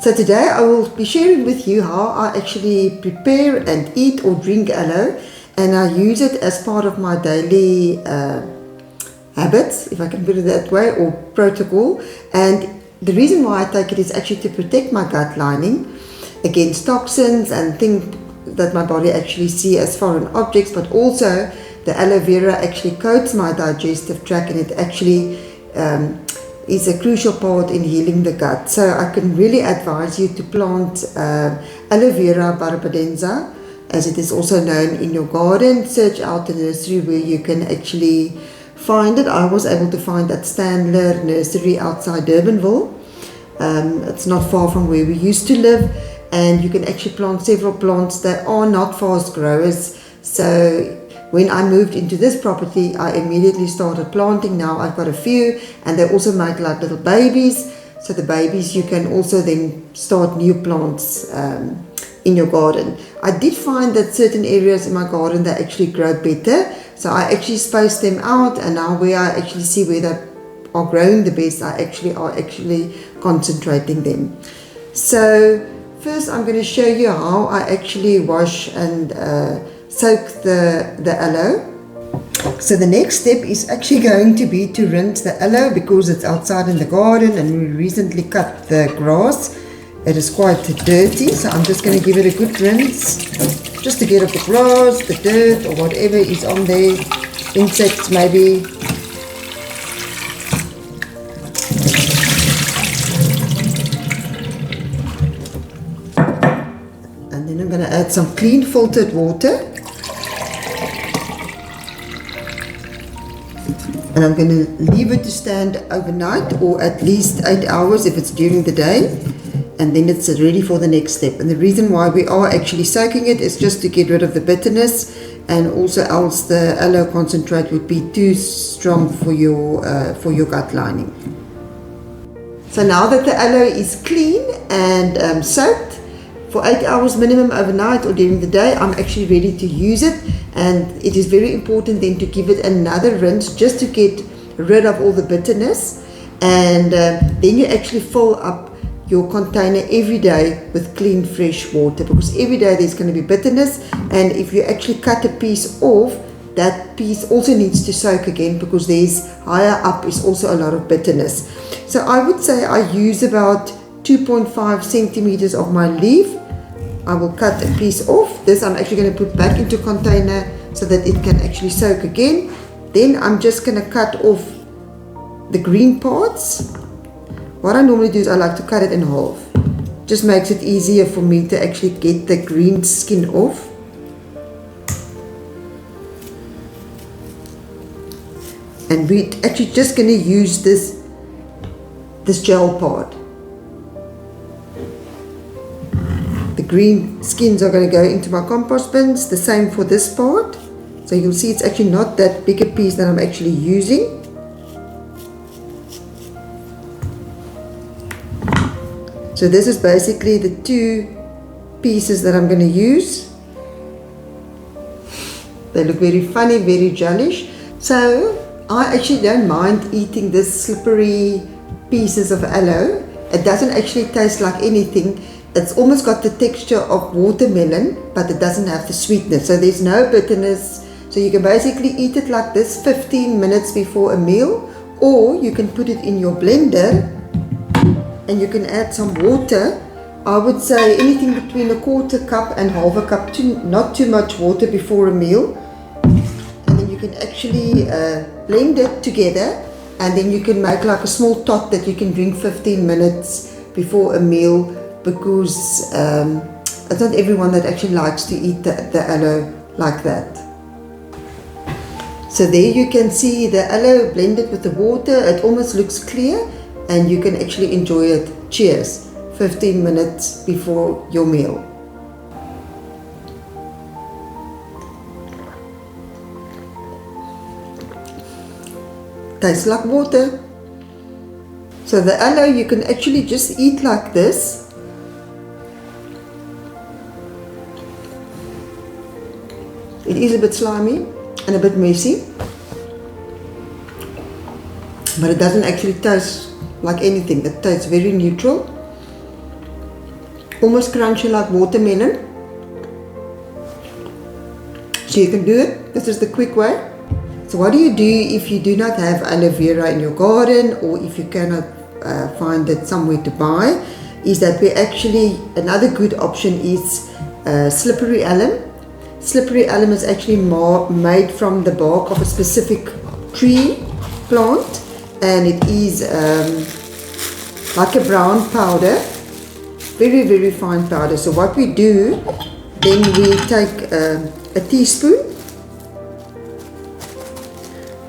So today I will be sharing with you how I actually prepare and eat or drink aloe, and I use it as part of my daily habits, if I can put it that way, or protocol. And the reason why I take it is actually to protect my gut lining against toxins and things that my body actually see as foreign objects, but also the aloe vera actually coats my digestive tract, and it actually is a crucial part in healing the gut. So I can really advise you to plant Aloe Vera barbadensa, as it is also known, in your garden. Search out the nursery where you can actually find it. I was able to find that Stanler nursery outside Durbanville. It's not far from where we used to live, and you can actually plant several plants that are not fast growers. So when I moved into this property, I immediately started planting. Now I've got a few, and they also make like little babies. So the babies, you can also then start new plants in your garden. I did find that certain areas in my garden, they actually grow better. So I actually spaced them out, and now where I actually see where they are growing the best, I actually concentrating them. So first I'm going to show you how I actually wash and soak the aloe. So the next step is actually going to be to rinse the aloe, because it's outside in the garden and we recently cut the grass. It is quite dirty, so I'm just going to give it a good rinse, just to get off the grass, the dirt or whatever is on there, insects maybe. And then I'm going to add some clean filtered water. And I'm going to leave it to stand overnight, or at least 8 hours if it's during the day, and then it's ready for the next step. And the reason why we are actually soaking it is just to get rid of the bitterness, and also else the aloe concentrate would be too strong for your gut lining. So now that the aloe is clean and soaked for 8 hours minimum overnight or during the day, I'm actually ready to use it. And it is very important then to give it another rinse, just to get rid of all the bitterness. And then you actually fill up your container every day with clean fresh water, because every day there's going to be bitterness, and if you actually cut a piece off, that piece also needs to soak again, because there's higher up is also a lot of bitterness. So I would say I use about 2.5 centimeters of my leaf. I will cut a piece off. This I'm actually going to put back into container so that it can actually soak again. Then I'm just going to cut off the green parts. What I normally do is I like to cut it in half. Just makes it easier for me to actually get the green skin off. And we're actually just going to use this gel part. The green skins are going to go into my compost bins. The same for this part. So you'll see it's actually not that big a piece that I'm actually using. So this is basically the two pieces that I'm going to use. They look very funny, very gelish. So I actually don't mind eating this slippery pieces of aloe. It doesn't actually taste like anything. It's almost got the texture of watermelon, but it doesn't have the sweetness. So there's no bitterness. So you can basically eat it like this 15 minutes before a meal, or you can put it in your blender and you can add some water. I would say anything between 1/4 cup and 1/2 cup, not too much water before a meal. And then you can actually blend it together, and then you can make like a small tot that you can drink 15 minutes before a meal, because it's not everyone that actually likes to eat the aloe like that. So there you can see the aloe blended with the water. It almost looks clear, and you can actually enjoy it. Cheers. 15 minutes before your meal. Tastes like water. So the aloe you can actually just eat like this. It is a bit slimy and a bit messy, but it doesn't actually taste like anything. It tastes very neutral. almost crunchy like watermelon. So you can do it. This is the quick way. So what do you do if you do not have aloe vera in your garden, or if you cannot find it somewhere to buy? Is that we actually, another good option is slippery alum. Slippery alum is actually made from the bark of a specific tree plant, and it is like a brown powder, very, very fine powder. So what we do, then we take a teaspoon,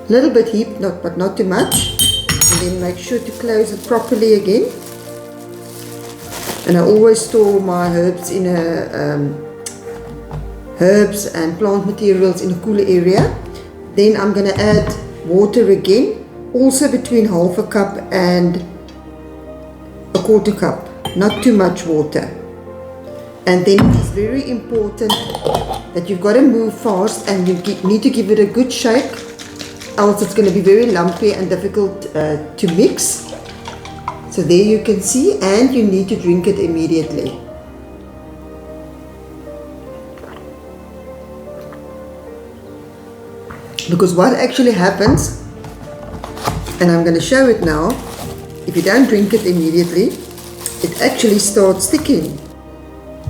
a little bit heap, but not too much, and then make sure to close it properly again. And I always store my herbs in herbs and plant materials in a cooler area. Then I'm going to add water again, also between half a cup and a quarter cup, not too much water. And then it is very important that you've got to move fast, and you need to give it a good shake, else it's going to be very lumpy and difficult to mix. So there you can see, and you need to drink it immediately. Because what actually happens, and I'm going to show it now, if you don't drink it immediately, it actually starts sticking.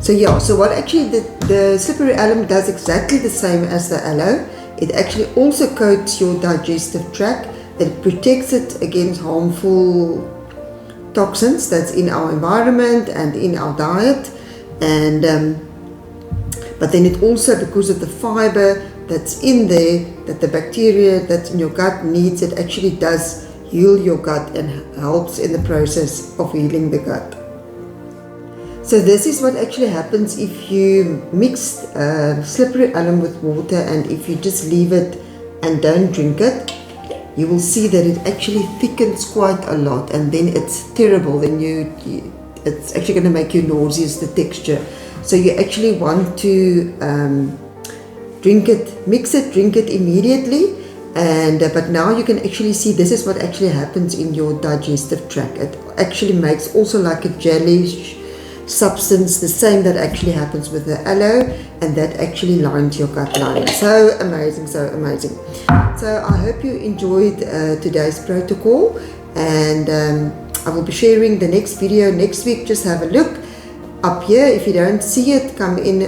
So yeah, so what actually the slippery alum does exactly the same as the aloe. It actually also coats your digestive tract. It protects it against harmful toxins that's in our environment and in our diet. And but then it also, because of the fiber that's in there, that the bacteria that's in your gut needs, it actually does heal your gut and helps in the process of healing the gut. So this is what actually happens if you mix slippery alum with water, and if you just leave it and don't drink it, you will see that it actually thickens quite a lot, and then it's terrible. Then it's actually going to make you nauseous, the texture. So you actually want to drink it, mix it, drink it immediately. And but now you can actually see this is what actually happens in your digestive tract. It actually makes also like a jelly substance, the same that actually happens with the aloe, and that actually lines your gut lining. So amazing, so amazing. So I hope you enjoyed today's protocol, and I will be sharing the next video next week. Just have a look up here. If you don't see it, come in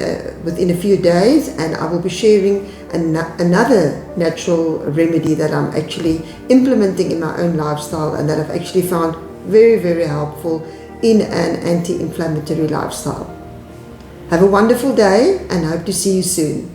within a few days, and I will be sharing another natural remedy that I'm actually implementing in my own lifestyle, and that I've actually found very, very helpful in an anti-inflammatory lifestyle. Have a wonderful day, and hope to see you soon.